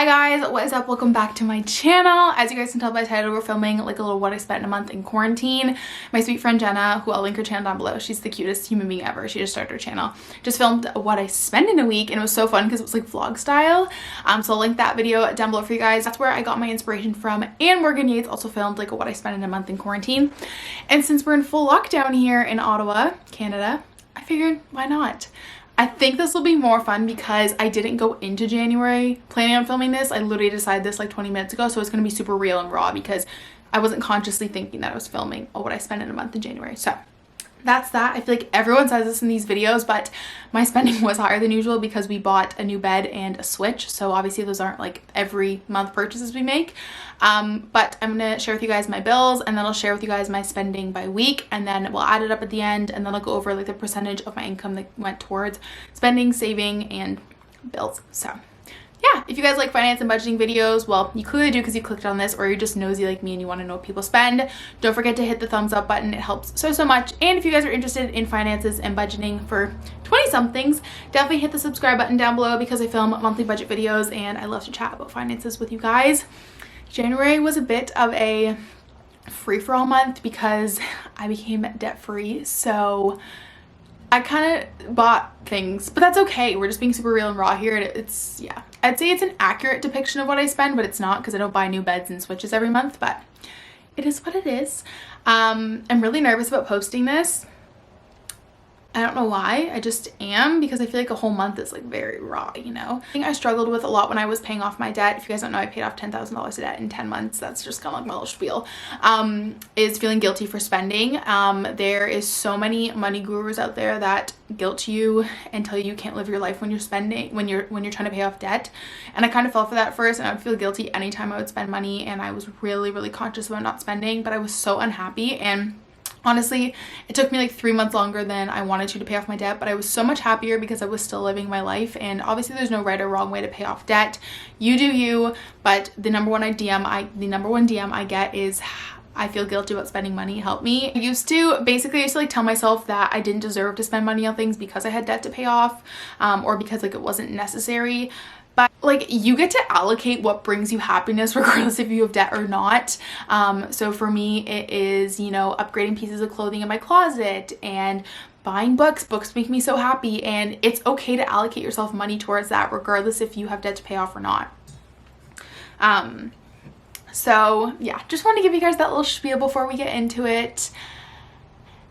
Hi guys, what is up? Welcome back to my channel. As you guys can tell by the title, we're filming like a little what I spent in a month in quarantine. My sweet friend Jenna, who I'll link her channel down below, she's the cutest human being ever. She just started her channel. Just filmed what I spend in a week, and it was so fun because it was like vlog style. So I'll link that video down below for you guys. That's where I got my inspiration from. And Morgan Yates also filmed like a what I spent in a month in quarantine. And since we're in full lockdown here in Ottawa, Canada, I figured why not? I think this will be more fun because I didn't go into January planning on filming this. I literally decided this like 20 minutes ago, so it's going to be super real and raw because I wasn't consciously thinking that I was filming what I spent in a month in January. So that's that. I feel like everyone says this in these videos, but my spending was higher than usual because we bought a new bed and a Switch. So obviously those aren't like every month purchases we make. But I'm gonna share with you guys my bills, and then I'll share with you guys my spending by week, and then we'll add it up at the end, and then I'll go over like the percentage of my income that went towards spending, saving, and bills. So yeah, if you guys like finance and budgeting videos, well, you clearly do because you clicked on this, or you're just nosy like me and you want to know what people spend, don't forget to hit the thumbs up button. It helps so much. And if you guys are interested in finances and budgeting for 20-somethings, definitely hit the subscribe button down below because I film monthly budget videos and I love to chat about finances with you guys. January was a bit of a free-for-all month because I became debt-free, so I kind of bought things, but that's okay. We're just being super real and raw here. It's, yeah, I'd say it's an accurate depiction of what I spend, but it's not because I don't buy new beds and Switches every month, but it is what it is. I'm really nervous about posting this. I don't know why, I just am, because I feel like a whole month is like very raw, you know? I think I struggled with a lot when I was paying off my debt. If you guys don't know, I paid off $10,000 of debt in 10 months. That's just kind of like my little spiel. Is feeling guilty for spending. There is so many money gurus out there that guilt you and tell you can't live your life when you're spending, when you're trying to pay off debt. And I kind of fell for that at first, and I would feel guilty anytime I would spend money, and I was really conscious about not spending, but I was so unhappy. And honestly, it took me like 3 months longer than I wanted to pay off my debt, but I was so much happier because I was still living my life. And obviously there's no right or wrong way to pay off debt. You do you, but the number one DM I get is I feel guilty about spending money. Help me. I used to like tell myself that I didn't deserve to spend money on things because I had debt to pay off, or because like it wasn't necessary. But like, you get to allocate what brings you happiness regardless if you have debt or not. So for me, it is, you know, upgrading pieces of clothing in my closet and buying books. Books make me so happy, and it's okay to allocate yourself money towards that regardless if you have debt to pay off or not. So yeah, just want to give you guys that little spiel before we get into it.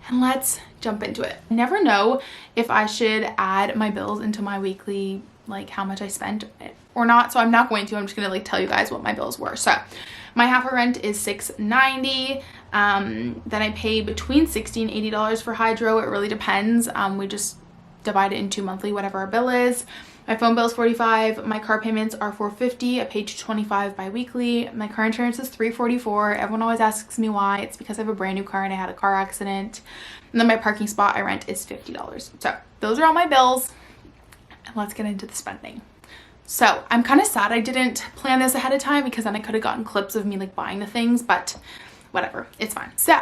And let's jump into it. I never know if I should add my bills into my weekly, like how much I spent or not, so I'm not going to. I'm just gonna like tell you guys what my bills were. So my half of rent is $6.90. Then I pay between $60 and $80 for hydro. It really depends. We just divide it into monthly, whatever our bill is. My phone bill is $45. My car payments are $450. I pay $225 bi-weekly. My car insurance is $344. Everyone always asks me why. It's because I have a brand new car and I had a car accident. And then my parking spot I rent is $50. So those are all my bills. And let's get into the spending. So I'm kind of sad I didn't plan this ahead of time because then I could have gotten clips of me like buying the things, but whatever, it's fine. So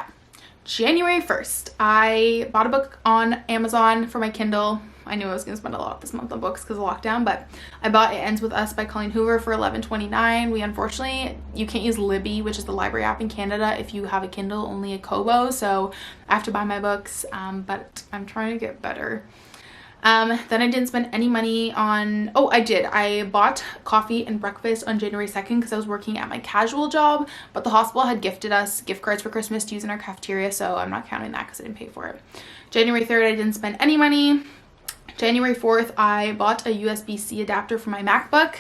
January 1st, I bought a book on Amazon for my Kindle. I knew I was going to spend a lot this month on books because of lockdown, but I bought It Ends With Us by Colleen Hoover for $11.29. We unfortunately, you can't use Libby, which is the library app in Canada, if you have a Kindle, only a Kobo, so I have to buy my books, but I'm trying to get better. Then I didn't spend any money on, oh, I did. I bought coffee and breakfast on January 2nd because I was working at my casual job, but the hospital had gifted us gift cards for Christmas to use in our cafeteria, so I'm not counting that because I didn't pay for it. January 3rd, I didn't spend any money. January 4th, I bought a USB-C adapter for my MacBook.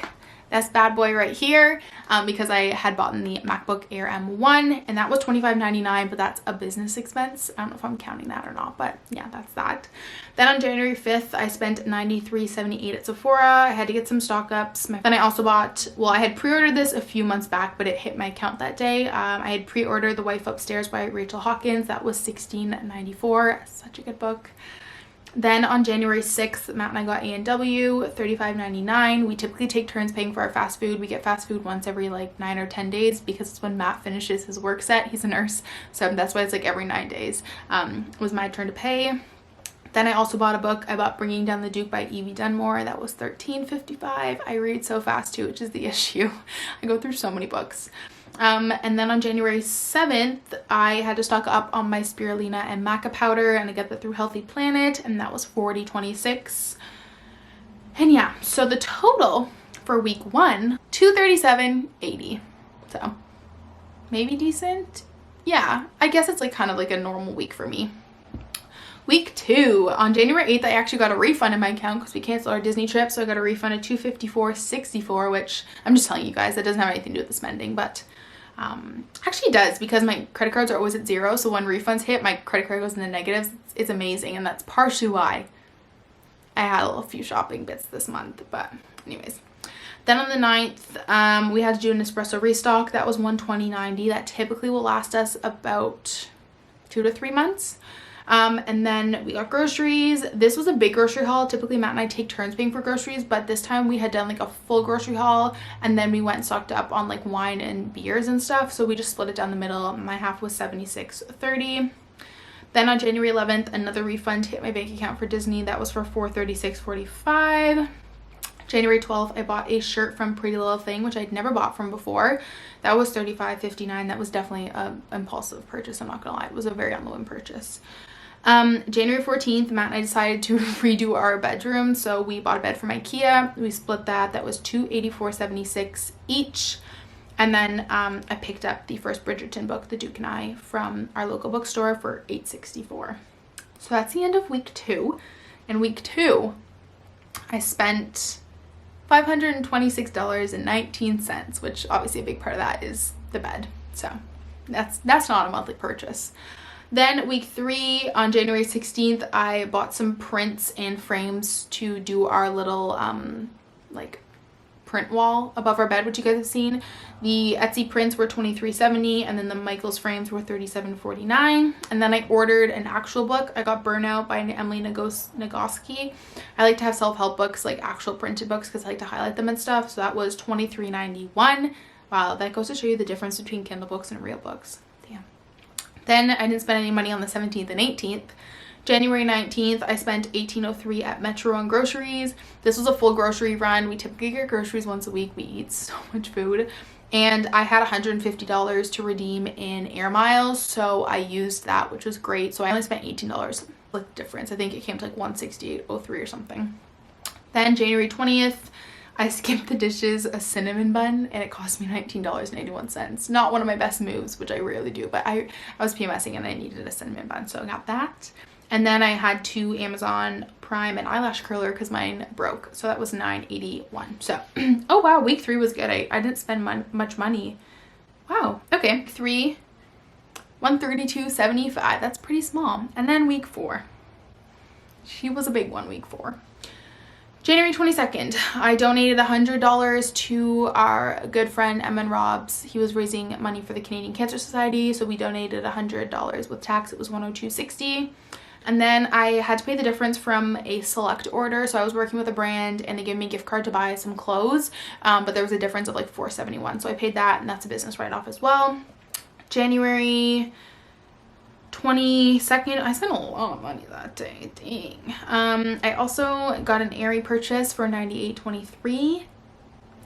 This bad boy right here, because I had bought the MacBook Air M1, and that was $25.99, but that's a business expense. I don't know if I'm counting that or not, but yeah, that's that. Then on January 5th, I spent $93.78 at Sephora. I had to get some stock ups. Then I also bought, well, I had pre-ordered this a few months back, but it hit my account that day. I had pre-ordered The Wife Upstairs by Rachel Hawkins. That was $16.94. Such a good book. Then on January 6th, Matt and I got A&W, $35.99. We typically take turns paying for our fast food. We get fast food once every like 9 or 10 days because it's when Matt finishes his work set. He's a nurse, so that's why it's like every 9 days. It was my turn to pay. Then I also bought a book. I bought Bringing Down the Duke by Evie Dunmore. That was $13.55. I read so fast too, which is the issue. I go through so many books. And then on January 7th, I had to stock up on my spirulina and maca powder, and I got that through Healthy Planet, and that was $40.26. And yeah, so the total for week 1, $237.80. So maybe decent. Yeah, I guess it's like kind of like a normal week for me. Week 2, on January 8th, I actually got a refund in my account because we canceled our Disney trip. So I got a refund of $254.64, which I'm just telling you guys, that doesn't have anything to do with the spending, but actually it does, because my credit cards are always at 0. So when refunds hit, my credit card goes in the negatives. It's amazing. And that's partially why I had a few shopping bits this month. But anyways, then on the 9th, we had to do an espresso restock. That was $120.90. That typically will last us about 2 to 3 months. And then we got groceries. This was a big grocery haul. Typically Matt and I take turns paying for groceries, but this time we had done like a full grocery haul, and then we went and stocked up on like wine and beers and stuff. So we just split it down the middle. My half was $76.30. Then on January 11th, another refund hit my bank account for Disney. That was for $436.45. January 12th, I bought a shirt from Pretty Little Thing, which I'd never bought from before. That was $35.59. That was definitely an impulsive purchase, I'm not gonna lie. It was a very on the whim purchase. January 14th, Matt and I decided to redo our bedroom, so we bought a bed from IKEA. We split that. That was $284.76 each. And then I picked up the first Bridgerton book, The Duke and I, from our local bookstore for $8.64. So that's the end of week 2. In week 2, I spent $526.19, which obviously a big part of that is the bed. So that's not a monthly purchase. Then week 3, on January 16th, I bought some prints and frames to do our little like print wall above our bed, which you guys have seen. The Etsy prints were $23.70, and then the Michaels frames were $37.49. And then I ordered an actual book. I got Burnout by Emily Nagoski. I like to have self-help books, like actual printed books, because I like to highlight them and stuff. So that was $23.91. Wow, that goes to show you the difference between Kindle books and real books. Damn. Then I didn't spend any money on the 17th and 18th. January 19th, I spent $18.03 at Metro on groceries. This was a full grocery run. We typically get groceries once a week. We eat so much food. And I had $150 to redeem in air miles, so I used that, which was great. So I only spent $18 with the difference. I think it came to like $168.03 or something. Then January 20th, I skipped the dishes a cinnamon bun, and it cost me $19.81. Not one of my best moves, which I rarely do, but I was PMSing and I needed a cinnamon bun, so I got that. And then I had 2 Amazon Prime and eyelash curler because mine broke. So that was $9.81. So, oh wow, week 3 was good. I didn't spend much money. Wow, okay. 3, $132.75. That's pretty small. And then week 4. She was a big one, week 4. January 22nd, I donated $100 to our good friend Emma and Rob's. He was raising money for the Canadian Cancer Society, so we donated $100 with tax. It was $102.60. And then I had to pay the difference from a select order. So I was working with a brand and they gave me a gift card to buy some clothes, but there was a difference of like $4.71. So I paid that, and that's a business write-off as well. January 22nd, I spent a lot of money that day, dang. I also got an Aerie purchase for $98.23.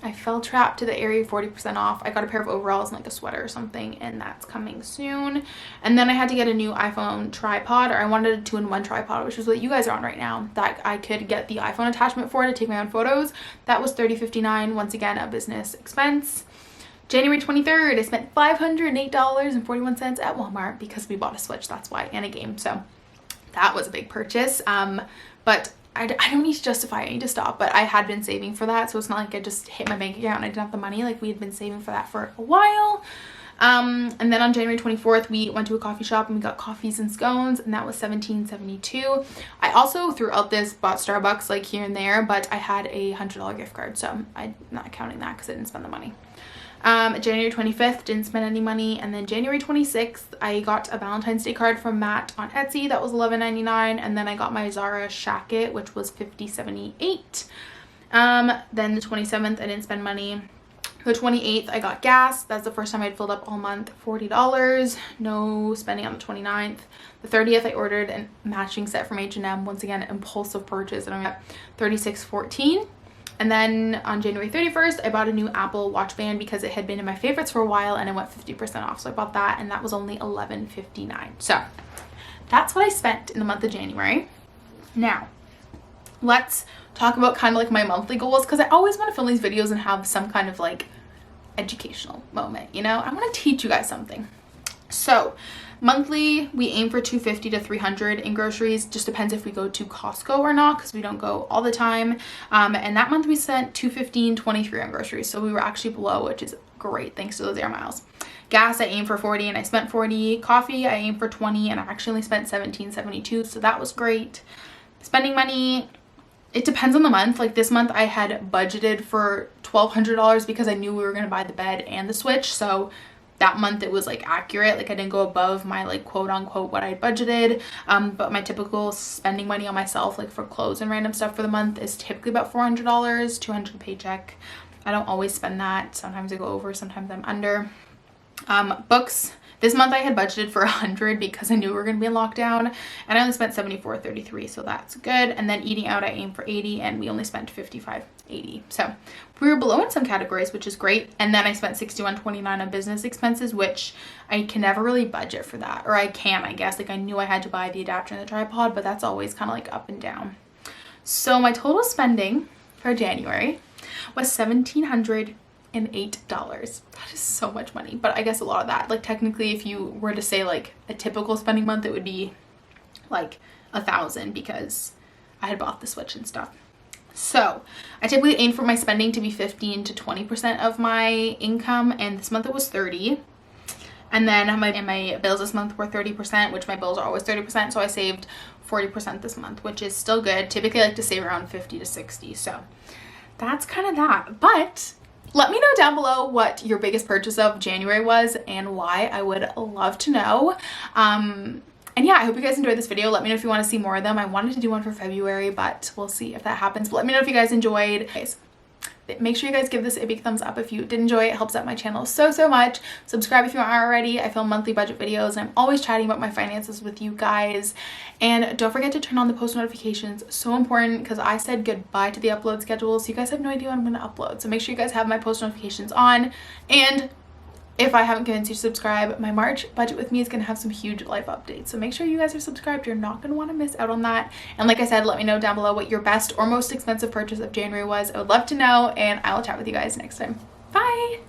I fell trapped to the Aerie 40% off. I got a pair of overalls and like a sweater or something, and that's coming soon. And then I had to get a new iPhone tripod, or I wanted a 2-in-1 tripod, which is what you guys are on right now, that I could get the iPhone attachment for to take my own photos. That was $30.59, once again a business expense. January 23rd, I spent $508.41 at Walmart because we bought a Switch, that's why, and a game. So that was a big purchase. But I don't need to justify it, I need to stop, but I had been saving for that, so it's not like I just hit my bank account and I didn't have the money. Like, we had been saving for that for a while. And then on January 24th, we went to a coffee shop and we got coffees and scones, and that was $17.72. I also throughout this bought Starbucks like here and there, but I had a $100 gift card, so I'm not counting that because I didn't spend the money. January 25th, didn't spend any money. And then January 26th, I got a Valentine's Day card from Matt on Etsy. That was $11.99. And then I got my Zara shacket, which was $50.78. Then the 27th, I didn't spend money. The 28th, I got gas. That's the first time I'd filled up all month, $40. No spending on the 29th. The 30th, I ordered a matching set from H&M. Once again, impulsive purchase, and I got $36.14. And then on January 31st, I bought a new Apple Watch band because it had been in my favorites for a while and it went 50% off. So I bought that, and that was only $11.59. So that's what I spent in the month of January. Now, let's talk about kind of like my monthly goals, because I always want to film these videos and have some kind of like educational moment, you know? I want to teach you guys something. So monthly, we aim for $250 to $300 in groceries. Just depends if we go to Costco or not, because we don't go all the time. And that month we spent $215.23 on groceries. So we were actually below, which is great thanks to those air miles. Gas, I aimed for $40 and I spent $40. Coffee, I aimed for $20 and I actually only spent $17.72. So that was great. Spending money, it depends on the month. Like this month I had budgeted for $1,200 because I knew we were going to buy the bed and the Switch. So that month it was like accurate. Like I didn't go above my like quote unquote what I budgeted. But my typical spending money on myself, like for clothes and random stuff for the month, is typically about $400, $200 paycheck. I don't always spend that. Sometimes I go over, sometimes I'm under. Books. This month I had budgeted for $100 because I knew we were going to be in lockdown, and I only spent $74.33, so that's good. And then eating out, I aimed for $80 and we only spent $55.80. So we were below in some categories, which is great. And then I spent $61.29 on business expenses, which I can never really budget for that, or I can, I guess. Like I knew I had to buy the adapter and the tripod, but that's always kind of like up and down. So my total spending for January was $1,708. That is so much money, but I guess a lot of that, like technically if you were to say like a typical spending month, it would be like $1,000 because I had bought the Switch and stuff. So I typically aim for my spending to be 15 to 20% of my income, and this month it was 30. And then my bills this month were 30%, which my bills are always 30%, so I saved 40% this month, which is still good. Typically I like to save around 50 to 60, so that's kind of that. But let me know down below what your biggest purchase of January was and why. I would love to know. And yeah, I hope you guys enjoyed this video. Let me know if you want to see more of them. I wanted to do one for February, but we'll see if that happens. But let me know if you guys enjoyed. Guys, make sure you guys give this a big thumbs up if you did enjoy it. It helps out my channel so much. Subscribe if you aren't already. I film monthly budget videos and I'm always chatting about my finances with you guys. And don't forget to turn on the post notifications. So important, because I said goodbye to the upload schedule, so you guys have no idea when I'm going to upload. So make sure you guys have my post notifications on. And if I haven't convinced you to subscribe, my March budget with me is going to have some huge life updates. So make sure you guys are subscribed. You're not going to want to miss out on that. And like I said, let me know down below what your best or most expensive purchase of January was. I would love to know, and I will chat with you guys next time. Bye!